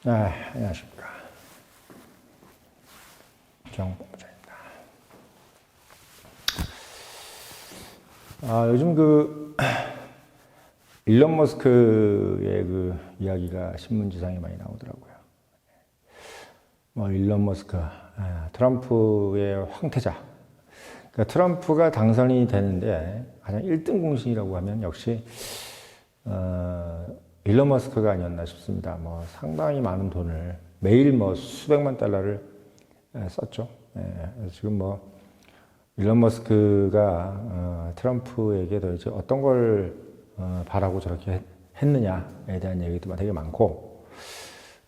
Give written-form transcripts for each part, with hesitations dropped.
안녕하십니까. 정봉자입니다. 요즘 일론 머스크의 이야기가 신문지상에 많이 나오더라고요. 일론 머스크, 트럼프의 황태자. 그러니까 트럼프가 당선이 되는데 가장 1등 공신이라고 하면 역시, 일론 머스크가 아니었나 싶습니다. 상당히 많은 돈을 매일 수백만 달러를 썼죠. 지금 일론 머스크가 트럼프에게 도대체 어떤 걸 바라고 저렇게 했느냐에 대한 얘기도 되게 많고,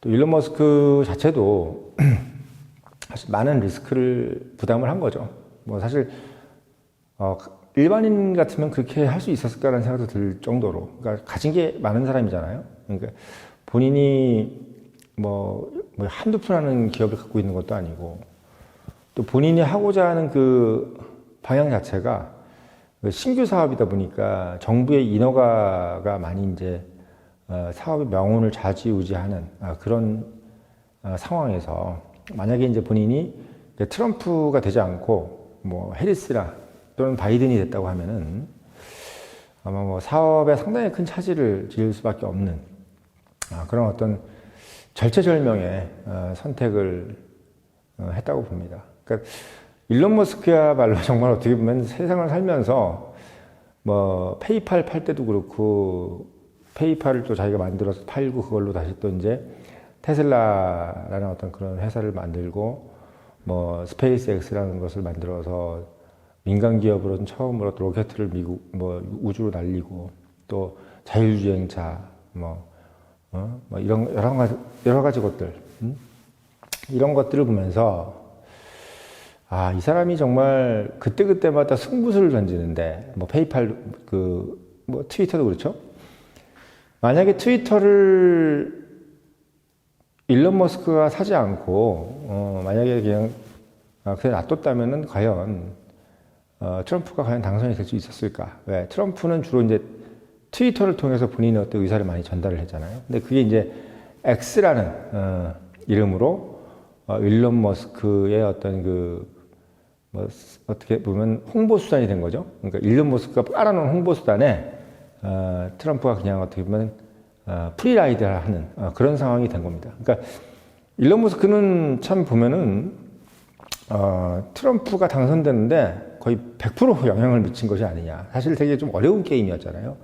또 일론 머스크 자체도 사실 많은 리스크를 부담을 한 거죠. 사실 일반인 같으면 그렇게 할 수 있었을까라는 생각도 들 정도로, 그러니까 가진 게 많은 사람이잖아요. 그러니까 본인이 한두 푼 하는 기업을 갖고 있는 것도 아니고, 또 본인이 하고자 하는 그 방향 자체가 신규 사업이다 보니까 정부의 인허가가 많이 이제 사업의 명운을 좌지우지하는 그런 상황에서, 만약에 이제 본인이 트럼프가 되지 않고 해리스나 또는 바이든이 됐다고 하면은 아마 사업에 상당히 큰 차질을 지을 수밖에 없는 그런 어떤 절체절명의 선택을 했다고 봅니다. 그러니까 일론 머스크야말로 정말 어떻게 보면 세상을 살면서 페이팔 팔 때도 그렇고, 페이팔을 또 자기가 만들어서 팔고 그걸로 다시 또 이제 테슬라라는 어떤 그런 회사를 만들고, 스페이스X라는 것을 만들어서 민간 기업으로는 처음으로 로켓을 미국 우주로 날리고, 또 자율주행차 이런 여러 가지 것들, 이런 것들을 보면서 이 사람이 정말 그때그때마다 승부수를 던지는데, 페이팔 트위터도 그렇죠. 만약에 트위터를 일론 머스크가 사지 않고 만약에 그냥 놔뒀다면은 과연 트럼프가 과연 당선이 될 수 있었을까? 왜? 트럼프는 주로 이제 트위터를 통해서 본인의 어떤 의사를 많이 전달을 했잖아요. 근데 그게 이제 X라는 이름으로 일론 머스크의 어떤 어떻게 보면 홍보수단이 된 거죠. 그러니까 일론 머스크가 깔아놓은 홍보수단에 트럼프가 그냥 어떻게 보면 프리라이드를 하는 그런 상황이 된 겁니다. 그러니까 일론 머스크는 참 보면은 트럼프가 당선되는데 거의 100% 영향을 미친 것이 아니냐. 사실 되게 좀 어려운 게임이었잖아요.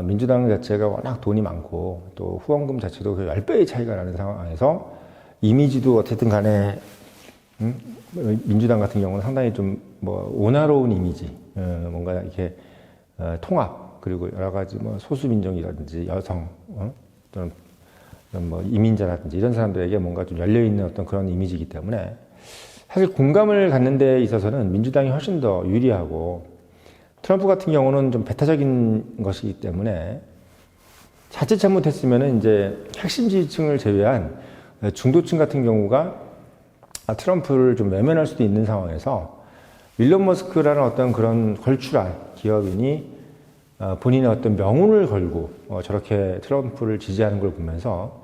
민주당 자체가 워낙 돈이 많고, 또 후원금 자체도 10배의 차이가 나는 상황에서 이미지도 어쨌든 간에 민주당 같은 경우는 상당히 좀 온화로운 이미지, 뭔가 이렇게 통합, 그리고 여러 가지 소수민족이라든지 여성, 또는 이민자라든지 이런 사람들에게 뭔가 좀 열려있는 어떤 그런 이미지이기 때문에, 사실 공감을 갖는 데 있어서는 민주당이 훨씬 더 유리하고, 트럼프 같은 경우는 좀 배타적인 것이기 때문에 자칫 잘못했으면은 이제 핵심 지지층을 제외한 중도층 같은 경우가 트럼프를 좀 외면할 수도 있는 상황에서, 일론 머스크라는 어떤 그런 걸출한 기업인이 본인의 어떤 명운을 걸고 저렇게 트럼프를 지지하는 걸 보면서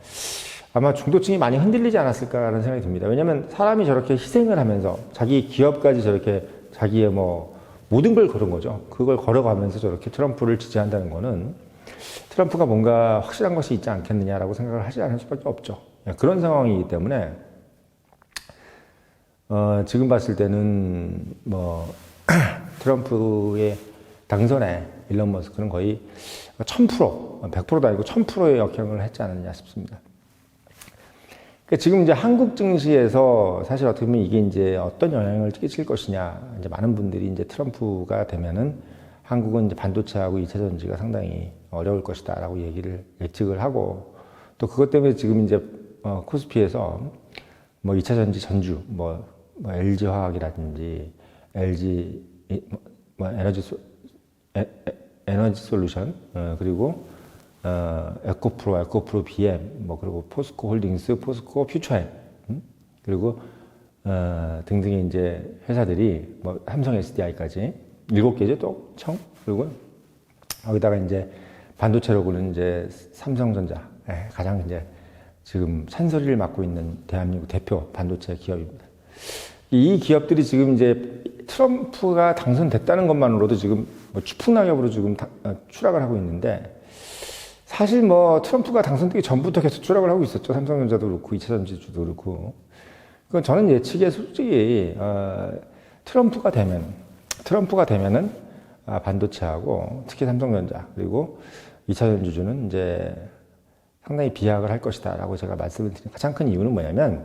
아마 중도층이 많이 흔들리지 않았을까라는 생각이 듭니다. 왜냐하면 사람이 저렇게 희생을 하면서 자기 기업까지 저렇게 자기의 모든 걸 걸은 거죠. 그걸 걸어가면서 저렇게 트럼프를 지지한다는 거는 트럼프가 뭔가 확실한 것이 있지 않겠느냐라고 생각을 하지 않을 수밖에 없죠. 그런 상황이기 때문에 지금 봤을 때는 트럼프의 당선에 일론 머스크는 거의 1000%, 100%도 아니고 1000%의 역행을 했지 않았냐 싶습니다. 그러니까 지금 이제 한국 증시에서 사실 어떻게 보면 이게 이제 어떤 영향을 끼칠 것이냐, 이제 많은 분들이 이제 트럼프가 되면은 한국은 이제 반도체하고 2차 전지가 상당히 어려울 것이다라고 예측을 하고, 또 그것 때문에 지금 이제 코스피에서 2차 전지 전주, LG 화학이라든지 LG 에너지 솔루션, 그리고 에코프로 BM, 그리고 포스코 홀딩스, 포스코 퓨처엠, 그리고 등등의 이제 회사들이 삼성 SDI까지 7개죠, 또 총. 그리고 거기다가 이제 반도체로 보는 이제 삼성전자, 가장 이제 지금 찬설이를 맡고 있는 대한민국 대표 반도체 기업입니다. 이 기업들이 지금 이제 트럼프가 당선됐다는 것만으로도 지금 뭐 추풍낙엽으로 지금 추락을 하고 있는데, 사실 뭐 트럼프가 당선되기 전부터 계속 추락을 하고 있었죠. 삼성전자도 그렇고 2차전지주도 그렇고. 그건 저는 예측에 솔직히 트럼프가 되면은 반도체하고 특히 삼성전자 그리고 2차전지주는 이제 상당히 비약을 할 것이다라고 제가 말씀을 드린 가장 큰 이유는 뭐냐면,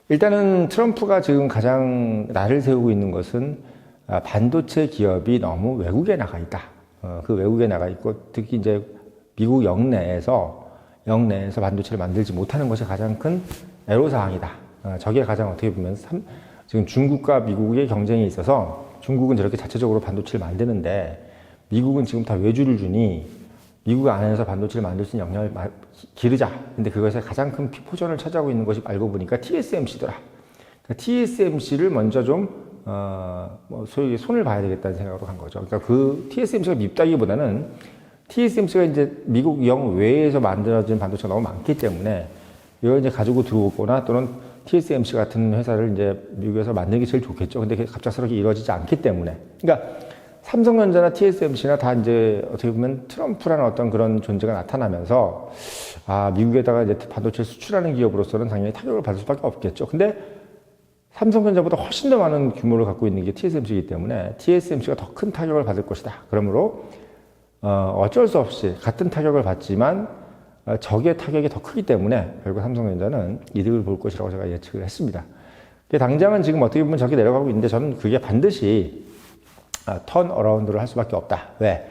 일단은 트럼프가 지금 가장 날을 세우고 있는 것은 반도체 기업이 너무 외국에 나가 있다. 그 외국에 나가 있고 특히 이제 미국 영내에서 반도체를 만들지 못하는 것이 가장 큰 애로사항이다. 저게 가장 어떻게 보면 지금 중국과 미국의 경쟁에 있어서 중국은 저렇게 자체적으로 반도체를 만드는데 미국은 지금 다 외주를 주니 미국 안에서 반도체를 만들 수 있는 영역을 기르자. 근데 그것에 가장 큰 포전을 차지하고 있는 것이 알고 보니까 TSMC더라. 그러니까 TSMC를 먼저 좀 소위 손을 봐야 되겠다는 생각으로 간 거죠. 그러니까 그 TSMC가 밉다기보다는 TSMC가 이제 미국 영 외에서 만들어진 반도체가 너무 많기 때문에 이걸 이제 가지고 들어오거나 또는 TSMC 같은 회사를 이제 미국에서 만들기 제일 좋겠죠. 근데 그게 갑작스럽게 이루어지지 않기 때문에. 그러니까 삼성전자나 TSMC나 다 이제 어떻게 보면 트럼프라는 어떤 그런 존재가 나타나면서 미국에다가 이제 반도체를 수출하는 기업으로서는 당연히 타격을 받을 수밖에 없겠죠. 근데 삼성전자보다 훨씬 더 많은 규모를 갖고 있는 게 TSMC이기 때문에 TSMC가 더 큰 타격을 받을 것이다. 그러므로 어쩔 수 없이 같은 타격을 받지만 적의 타격이 더 크기 때문에 결국 삼성전자는 이득을 볼 것이라고 제가 예측을 했습니다. 당장은 지금 어떻게 보면 저기 내려가고 있는데 저는 그게 반드시 턴 어라운드를 할 수밖에 없다. 왜?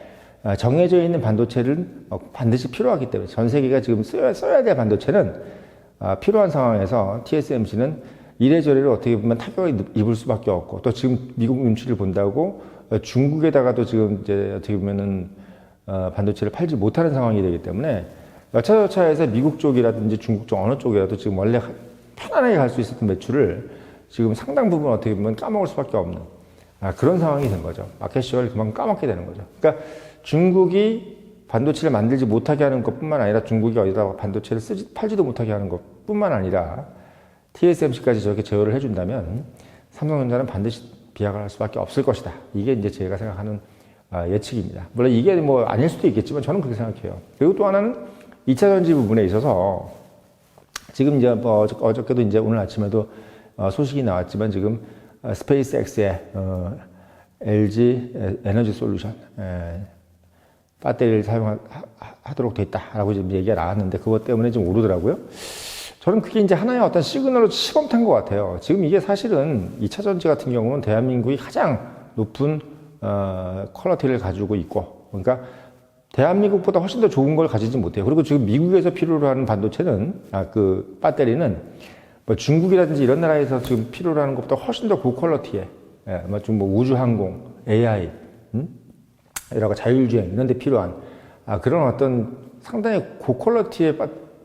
정해져 있는 반도체는 반드시 필요하기 때문에 전 세계가 지금 써야 될 반도체는 필요한 상황에서 TSMC는 이래저래로 어떻게 보면 타격을 입을 수밖에 없고, 또 지금 미국 눈치를 본다고 중국에다가도 지금 이제 어떻게 보면은 반도체를 팔지 못하는 상황이 되기 때문에 여차저차해서 미국 쪽이라든지 중국 쪽 어느 쪽이라도 지금 원래 편안하게 갈 수 있었던 매출을 지금 상당 부분 어떻게 보면 까먹을 수밖에 없는 그런 상황이 된 거죠. 마켓시어를 그만큼 까먹게 되는 거죠. 그러니까 중국이 반도체를 만들지 못하게 하는 것뿐만 아니라 중국이 어디다가 반도체를 팔지도 못하게 하는 것뿐만 아니라 TSMC까지 저렇게 제어를 해준다면 삼성전자는 반드시 비약을 할 수밖에 없을 것이다. 이게 이제 제가 생각하는 예측입니다. 물론 이게 뭐 아닐 수도 있겠지만 저는 그렇게 생각해요. 그리고 또 하나는 2차 전지 부분에 있어서 지금 이제 뭐 어저께도 이제 오늘 아침에도 소식이 나왔지만 지금 스페이스X의 LG 에너지 솔루션 배터리를 사용하도록 됐다라고 지금 얘기가 나왔는데 그것 때문에 좀 오르더라고요. 저는 그게 이제 하나의 어떤 시그널로 시범탄 것 같아요. 지금 이게 사실은 2차 전지 같은 경우는 대한민국이 가장 높은 퀄리티를 가지고 있고, 그러니까 대한민국보다 훨씬 더 좋은 걸 가지지 못해요. 그리고 지금 미국에서 필요로 하는 반도체는 그 배터리는 뭐 중국이라든지 이런 나라에서 지금 필요로 하는 것보다 훨씬 더 고퀄리티에 좀 뭐 우주항공, AI, 여러 가지 자율주행 이런 데 필요한 그런 어떤 상당히 고퀄리티의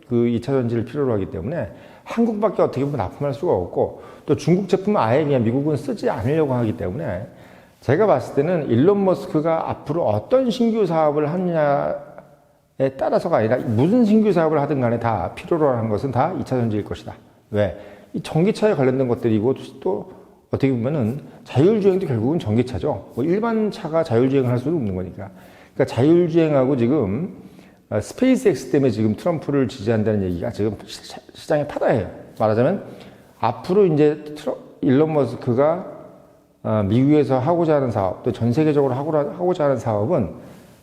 그 2차 전지를 필요로 하기 때문에 한국밖에 어떻게 보면 납품할 수가 없고, 또 중국 제품은 아예 그냥 미국은 쓰지 않으려고 하기 때문에 제가 봤을 때는 일론 머스크가 앞으로 어떤 신규 사업을 하느냐에 따라서가 아니라 무슨 신규 사업을 하든 간에 다 필요로 하는 것은 다 2차 전지일 것이다. 왜? 이 전기차에 관련된 것들이고 또 어떻게 보면은 자율주행도 결국은 전기차죠. 뭐 일반 차가 자율주행을 할 수는 없는 거니까. 그러니까 자율주행하고 지금 스페이스X 때문에 지금 트럼프를 지지한다는 얘기가 지금 시장에 파다해요. 말하자면 앞으로 이제 일론 머스크가 미국에서 하고자 하는 사업, 또 전 세계적으로 하고자 하는 사업은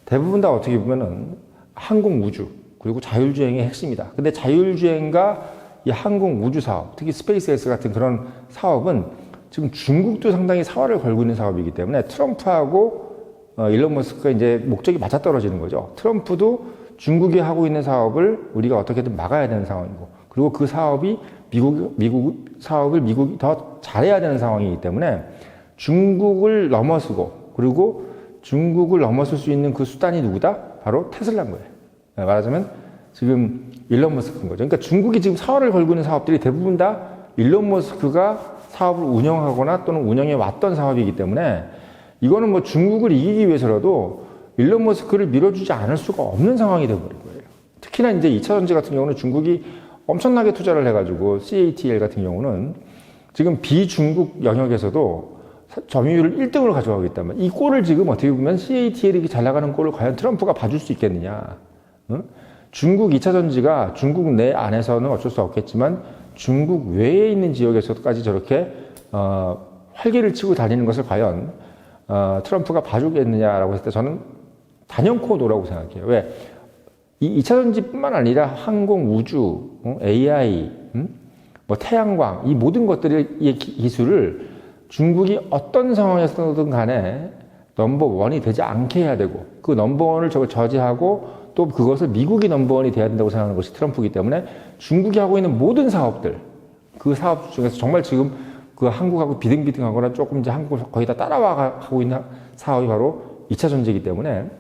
대부분 다 어떻게 보면은 항공 우주, 그리고 자율주행의 핵심이다. 근데 자율주행과 이 항공 우주 사업, 특히 스페이스X 같은 그런 사업은 지금 중국도 상당히 사활을 걸고 있는 사업이기 때문에 트럼프하고 일론 머스크가 이제 목적이 맞아떨어지는 거죠. 트럼프도 중국이 하고 있는 사업을 우리가 어떻게든 막아야 되는 상황이고, 그리고 그 사업이 미국 사업을 미국이 더 잘해야 되는 상황이기 때문에 중국을 넘어서고, 그리고 중국을 넘어설 수 있는 그 수단이 누구다? 바로 테슬라인 거예요. 말하자면 지금 일론 머스크인 거죠. 그러니까 중국이 지금 사활을 걸고 있는 사업들이 대부분 다 일론 머스크가 사업을 운영하거나 또는 운영해 왔던 사업이기 때문에 이거는 뭐 중국을 이기기 위해서라도 일론 머스크를 밀어주지 않을 수가 없는 상황이 되어버린 거예요. 특히나 이제 2차 전지 같은 경우는 중국이 엄청나게 투자를 해가지고 CATL 같은 경우는 지금 비중국 영역에서도 점유율을 1등으로 가져가고 있다면 이 꼴을 지금 어떻게 보면 CATL이 잘 나가는 꼴을 과연 트럼프가 봐줄 수 있겠느냐. 응? 중국 2차 전지가 중국 내 안에서는 어쩔 수 없겠지만 중국 외에 있는 지역에서까지 저렇게 활기를 치고 다니는 것을 과연 트럼프가 봐주겠느냐라고 했을 때 저는 단연코 노라고 생각해요. 왜? 이 2차 전지뿐만 아니라 항공, 우주, AI, 뭐 태양광 이 모든 것들의 기술을 중국이 어떤 상황에서든 간에 넘버원이 되지 않게 해야 되고 그 넘버원을 저지하고 또 그것을 미국이 넘버원이 돼야 된다고 생각하는 것이 트럼프이기 때문에 중국이 하고 있는 모든 사업들 그 사업 중에서 정말 지금 그 한국하고 비등비등하거나 조금 이제 한국을 거의 다 따라와가고 있는 사업이 바로 2차 전지이기 때문에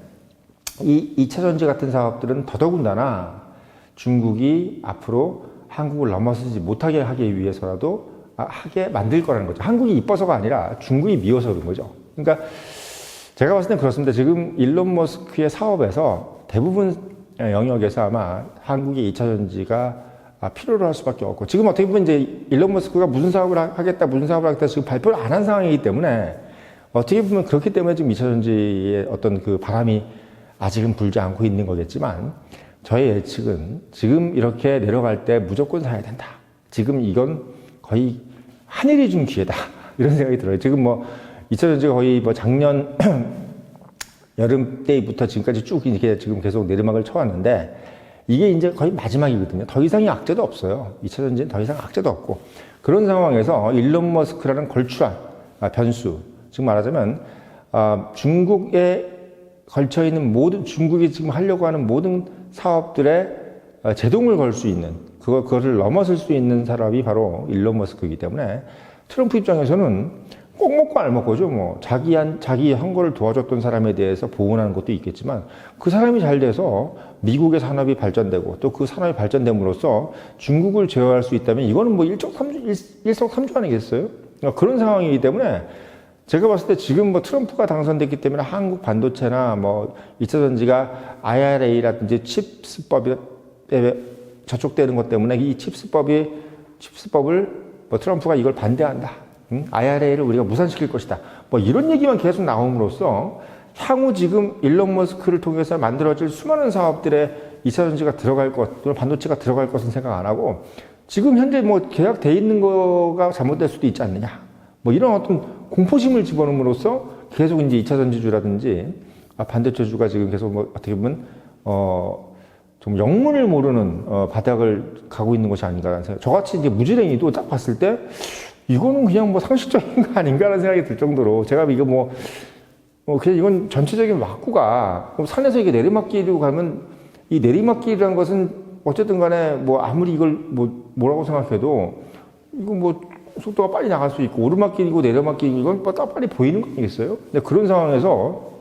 이 2차 전지 같은 사업들은 더더군다나 중국이 앞으로 한국을 넘어서지 못하게 하기 위해서라도 하게 만들 거라는 거죠. 한국이 이뻐서가 아니라 중국이 미워서 그런 거죠. 그러니까 제가 봤을 땐 그렇습니다. 지금 일론 머스크의 사업에서 대부분 영역에서 아마 한국의 2차 전지가 필요로 할 수밖에 없고 지금 어떻게 보면 이제 일론 머스크가 무슨 사업을 하겠다 지금 발표를 안 한 상황이기 때문에 어떻게 보면 그렇기 때문에 지금 2차 전지의 어떤 그 바람이 아직은 불지 않고 있는 거겠지만 저의 예측은 지금 이렇게 내려갈 때 무조건 사야 된다. 지금 이건 거의 하늘이 준 기회다. 이런 생각이 들어요. 지금 뭐 2차 전지가 거의 뭐 작년 여름 때부터 지금까지 쭉 이렇게 지금 계속 내리막을 쳐왔는데 이게 이제 거의 마지막이거든요. 더 이상의 악재도 없어요. 2차 전지는 더 이상 악재도 없고 그런 상황에서 일론 머스크라는 걸출한 변수 지금 말하자면 중국에 걸쳐있는 모든 중국이 지금 하려고 하는 모든 사업들에 제동을 걸 수 있는 그거를 넘어설 수 있는 사람이 바로 일론 머스크이기 때문에 트럼프 입장에서는 꼭 먹고 알 먹고죠. 뭐 자기 한 거를 도와줬던 사람에 대해서 보호하는 것도 있겠지만 그 사람이 잘 돼서 미국의 산업이 발전되고 또 그 산업이 발전됨으로써 중국을 제어할 수 있다면 이거는 뭐 일석삼조 아니겠어요? 그러니까 그런 상황이기 때문에 제가 봤을 때 지금 뭐 트럼프가 당선됐기 때문에 한국 반도체나 뭐 2차 전지가 IRA라든지 칩스법에 저촉되는 것 때문에 이 칩스법을 뭐 트럼프가 이걸 반대한다. IRA를 우리가 무산시킬 것이다. 뭐 이런 얘기만 계속 나옴으로써 향후 지금 일론 머스크를 통해서 만들어질 수많은 사업들에 2차 전지가 들어갈 것, 또는 반도체가 들어갈 것은 생각 안 하고 지금 현재 뭐 계약돼 있는 거가 잘못될 수도 있지 않느냐. 뭐 이런 어떤 공포심을 집어넣음으로써 계속 이제 2차 전지주라든지 반도체주가 지금 계속 뭐 어떻게 보면 좀 영문을 모르는 바닥을 가고 있는 것이 아닌가라는 생각. 저같이 이제 무지랭이도 딱 봤을 때 이거는 그냥 뭐 상식적인 거 아닌가라는 생각이 들 정도로 제가 이거 그냥 이건 전체적인 막구가 산에서 이게 내리막길로 가면 이 내리막길이라는 것은 어쨌든 간에 뭐 아무리 이걸 뭐라고 생각해도 이거 뭐 속도가 빨리 나갈 수 있고 오르막길이고 내리막길이고 이건 뭐 딱 빨리 보이는 거 아니겠어요? 근데 그런 상황에서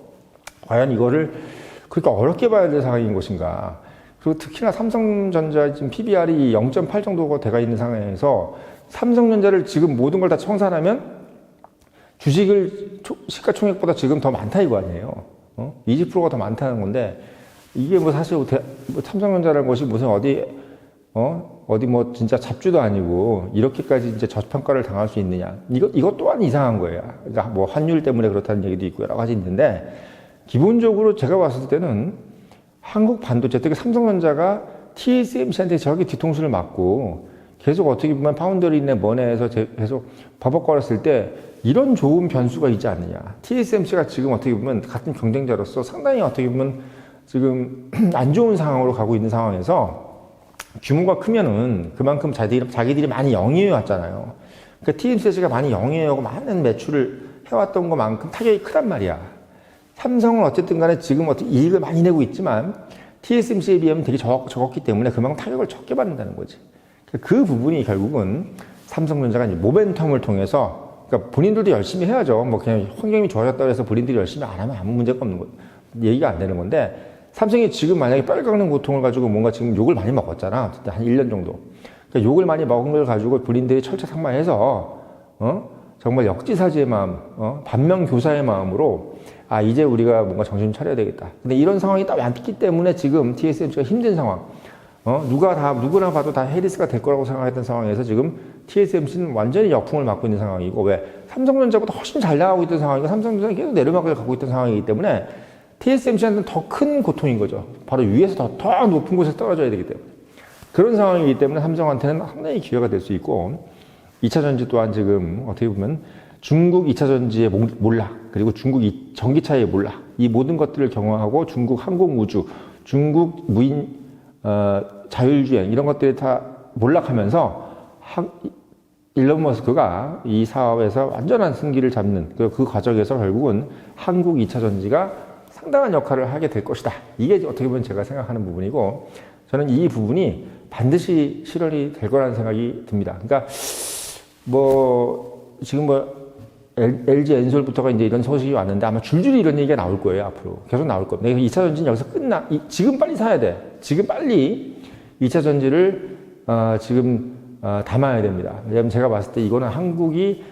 과연 이거를 그렇게 어렵게 봐야 될 상황인 것인가? 그리고 특히나 삼성전자 지금 PBR이 0.8 정도가 돼가 있는 상황에서 삼성전자를 지금 모든 걸 다 청산하면 주식을 시가총액보다 지금 더 많다 이거 아니에요? 20%가 더 많다는 건데 이게 뭐 사실 삼성전자라는 것이 무슨 어디 뭐 진짜 잡주도 아니고 이렇게까지 이제 저평가를 당할 수 있느냐? 이것 또한 이상한 거예요. 그러니까 뭐 환율 때문에 그렇다는 얘기도 있고 여러 가지 있는데 기본적으로 제가 봤을 때는 한국 반도체, 특히 삼성전자가 TSMC한테 저렇게 뒤통수를 맞고 계속 어떻게 보면 파운더리네 뭐네에서 계속 버벅거렸을 때 이런 좋은 변수가 있지 않느냐. TSMC가 지금 어떻게 보면 같은 경쟁자로서 상당히 어떻게 보면 지금 안 좋은 상황으로 가고 있는 상황에서 규모가 크면은 그만큼 자기들이 많이 영위해 왔잖아요. 그러니까 TSMC가 많이 영위해 오고 많은 매출을 해왔던 것만큼 타격이 크단 말이야. 삼성은 어쨌든 간에 지금 어떻게 이익을 많이 내고 있지만 TSMC에 비하면 되게 적었기 때문에 그만큼 타격을 적게 받는다는 거지. 그 부분이 결국은 삼성전자가 이제 모멘텀을 통해서 그러니까 본인들도 열심히 해야죠. 뭐 그냥 환경이 좋아졌다고 해서 본인들이 열심히 안 하면 아무 문제가 없는 거 얘기가 안 되는 건데 삼성이 지금 만약에 뼈를 깎는 고통을 가지고 뭔가 지금 욕을 많이 먹었잖아. 한 1년 정도. 그러니까 욕을 많이 먹은 걸 가지고 본인들이 철저상마해서 정말 역지사지의 마음, 반면교사의 마음으로 이제 우리가 뭔가 정신 차려야 되겠다. 근데 이런 상황이 딱 왔기 때문에 지금 TSMC가 힘든 상황. 누구나 봐도 다 해리스가 될 거라고 생각했던 상황에서 지금 TSMC는 완전히 역풍을 맞고 있는 상황이고, 왜? 삼성전자보다 훨씬 잘 나가고 있던 상황이고, 삼성전자는 계속 내리막을 가고 있던 상황이기 때문에 TSMC한테는 더 큰 고통인 거죠. 바로 위에서 더 높은 곳에 떨어져야 되기 때문에. 그런 상황이기 때문에 삼성한테는 상당히 기회가 될 수 있고, 2차전지 또한 지금 어떻게 보면 중국 2차전지의 몰락, 그리고 중국 전기차의 몰락, 이 모든 것들을 경험하고 중국 항공우주, 중국 무인 자율주행 이런 것들이 다 몰락하면서 일론 머스크가 이 사업에서 완전한 승기를 잡는 그 과정에서 결국은 한국 2차 전지가 상당한 역할을 하게 될 것이다. 이게 어떻게 보면 제가 생각하는 부분이고, 저는 이 부분이 반드시 실현이 될 거라는 생각이 듭니다. 그러니까 지금 LG 엔솔부터가 이제 이런 소식이 왔는데 아마 줄줄이 이런 얘기가 나올 거예요. 앞으로 계속 나올 겁니다. 2차 전지는 여기서 지금 빨리 사야 돼. 지금 빨리 2차 전지를 지금 담아야 됩니다. 왜냐하면 제가 봤을 때 이거는 한국이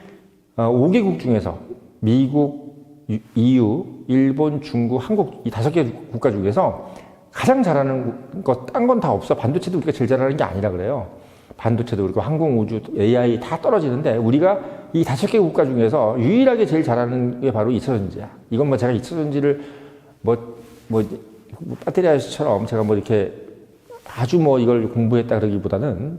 5개국 중에서 미국, EU, 일본, 중국, 한국 이 5개 국가 중에서 가장 잘하는 것, 딴 건 다 없어. 반도체도 우리가 제일 잘하는 게 아니라 그래요. 반도체도 그렇고 항공우주, AI 다 떨어지는데 우리가 이 5개 국가 중에서 유일하게 제일 잘하는 게 바로 2차 전지야. 이건 제가 2차 전지를 배터리 아저씨처럼 제가 이렇게 아주 이걸 공부했다 그러기보다는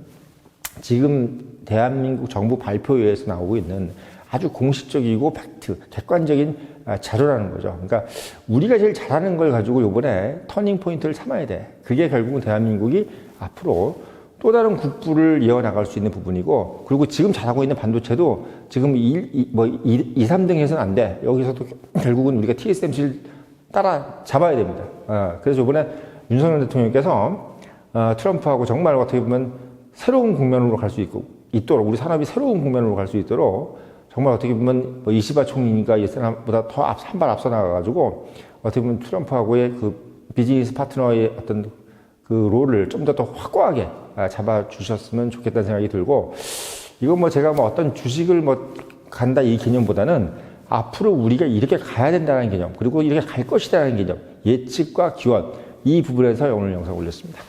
지금 대한민국 정부 발표회에서 나오고 있는 아주 공식적이고 팩트, 객관적인 자료라는 거죠. 그러니까 우리가 제일 잘하는 걸 가지고 이번에 터닝 포인트를 삼아야 돼. 그게 결국은 대한민국이 앞으로 또 다른 국부를 이어나갈 수 있는 부분이고, 그리고 지금 잘하고 있는 반도체도 지금 2, 3등 해서는 안 돼. 여기서도 결국은 우리가 TSMC를 따라 잡아야 됩니다. 그래서 이번에 윤석열 대통령께서 트럼프하고 정말 어떻게 보면 새로운 국면으로 갈 수 있도록, 우리 산업이 새로운 국면으로 갈 수 있도록 정말 어떻게 보면 이시바 총리가 예전보다 더 한 발 앞서 나가가지고 어떻게 보면 트럼프하고의 그 비즈니스 파트너의 어떤 그 롤을 좀 더 확고하게 잡아주셨으면 좋겠다는 생각이 들고, 이건 제가 어떤 주식을 간다 이 개념보다는 앞으로 우리가 이렇게 가야 된다는 개념, 그리고 이렇게 갈 것이라는 개념, 예측과 기원, 이 부분에서 오늘 영상 올렸습니다.